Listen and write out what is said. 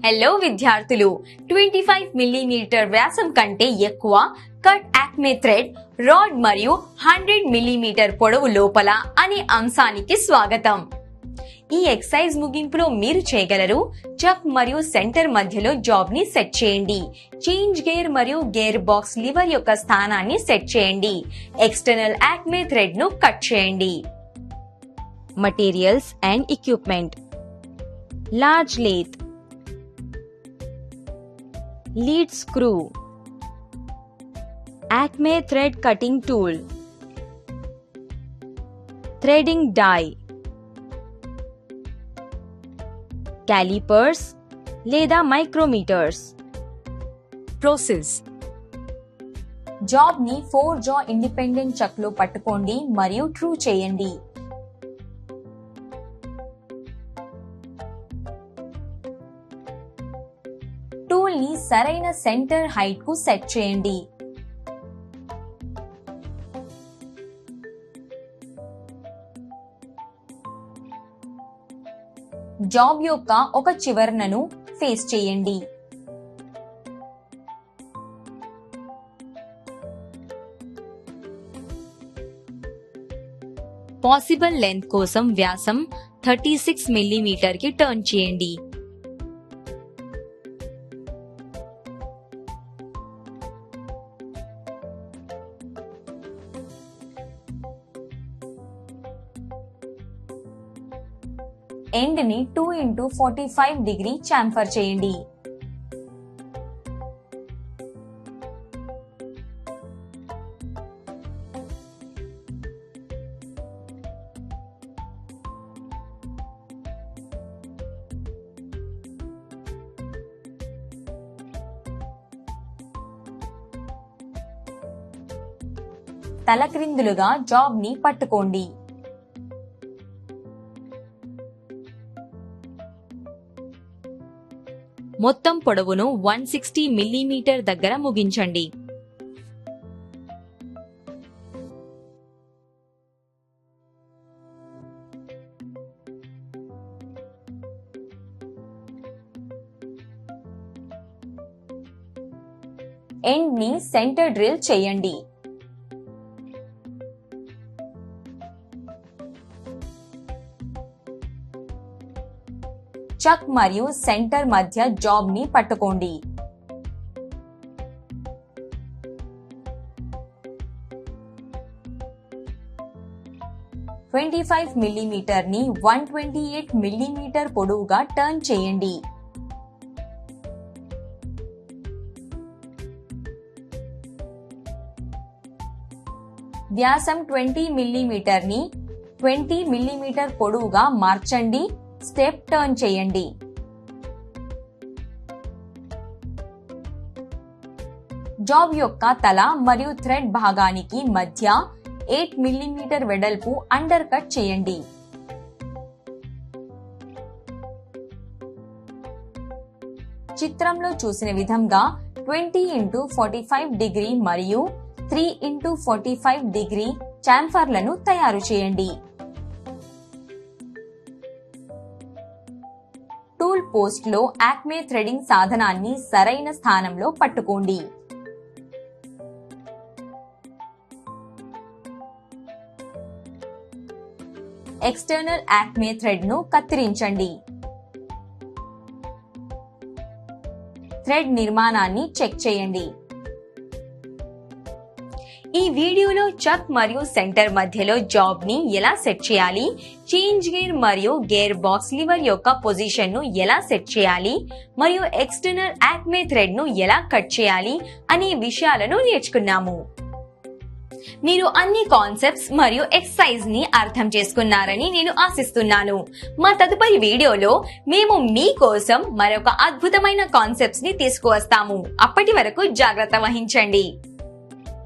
Hello విద్యార్థులు, 25 millimetre వ్యాసం కంటే ఎక్కువ కట్ యాక్మే థ్రెడ్, రాడ్ మరియు 100 మిల్లీమీటర్ పొడవు లోపల అనే అంశానికి స్వాగతం. ఈ ఎక్సర్సైజ్ ముగింపులో మీరు చేయగలరు: చక్ మరియు సెంటర్ మధ్యలో జాబ్ ని సెట్ చేయండి. చేంజ్ గేర్ మరియు గేర్ బాక్స్ లివర్ యొక్క స్థానాన్ని సెట్ చేయండి. ఎక్స్టర్నల్ యాక్మే థ్రెడ్ ను కట్ చేయండి. Materials and equipment: large lathe, lead screw, Acme thread cutting tool, threading die, calipers లేదా మైక్రోమీటర్స్. ప్రాసెస్: జాబ్ ని 4 జా ఇండిపెండెంట్ చక్ లో పట్టుకోండి మరియు ట్రూ చేయండి. టూల్ ని సరైన సెంటర్ హైట్ కు సెట్ చేయండి. జాబ్ యొక్క ఒక చివరను ఫేస్ చేయండి. పాసిబుల్ లెంత్ కోసం వ్యాసం 36 మిల్లీమీటర్ కి టర్న్ చేయండి. ఎండ్ ని 2x45 డిగ్రీ చాంఫర్ చేయండి. తలక్రిందులుగా జాబ్ ని పట్టుకోండి. మొత్తం పొడవును 160 మిల్లీమీటర్ దగ్గర ముగించండి. ఎండ్ ని సెంటర్ డ్రిల్ చేయండి. చక్ మరియు సెంటర్ మధ్య జాబ్ ని పట్టుకోండి. $25 మిల్లీమీటర్ ని 128 మిల్లీమీటర్ పొడవుగా టర్న్ చేయండి. వ్యాసం 20 మిల్లీమీటర్ ని 20 మిల్లీమీటర్ పొడవుగా మార్చండి. స్టెప్ టర్న్ చేయండి. జాబ్ యొక్క తల మరియు థ్రెడ్ భాగానికి మధ్య 8 మిల్లీమీటర్ వెడల్పు అండర్ కట్ చేయండి. చిత్రంలో చూసిన విధంగా 20x45 డిగ్రీ మరియు 3x45 డిగ్రీ చాంఫర్లను తయారు చేయండి. టూల్ పోస్ట్ లో యాక్మే థ్రెడింగ్ సాధనాన్ని సరైన స్థానంలో పట్టుకోండి. ఎక్స్టర్నల్ యాక్మే థ్రెడ్ ను కత్తిరించండి. థ్రెడ్ నిర్మాణాన్ని చెక్ చేయండి. ఈ వీడియోలో చక్ మరియు సెంటర్ మధ్యలో జాబ్ ని ఎలా సెట్ చేయాలి, చేంజ్ గేర్ మరియు గేర్ బాక్స్ లివర్ యొక్క పొజిషన్ ను ఎలా సెట్ చేయాలి మరియు ఎక్స్టర్నల్ యాక్మే థ్రెడ్ ను ఎలా కట్ చేయాలి అనే విషయాలను నేర్చుకున్నాము. మీరు అన్ని కాన్సెప్ట్స్ మరియు ఎక్సర్సైజ్ ని అర్థం చేసుకున్నారని నేను ఆశిస్తున్నాను. మా తదుపరి వీడియోలో మేము మీకోసం మరొక అద్భుతమైన కాన్సెప్ట్స్ ని తీసుకువస్తాము. అప్పటి వరకు జాగ్రత్త వహించండి.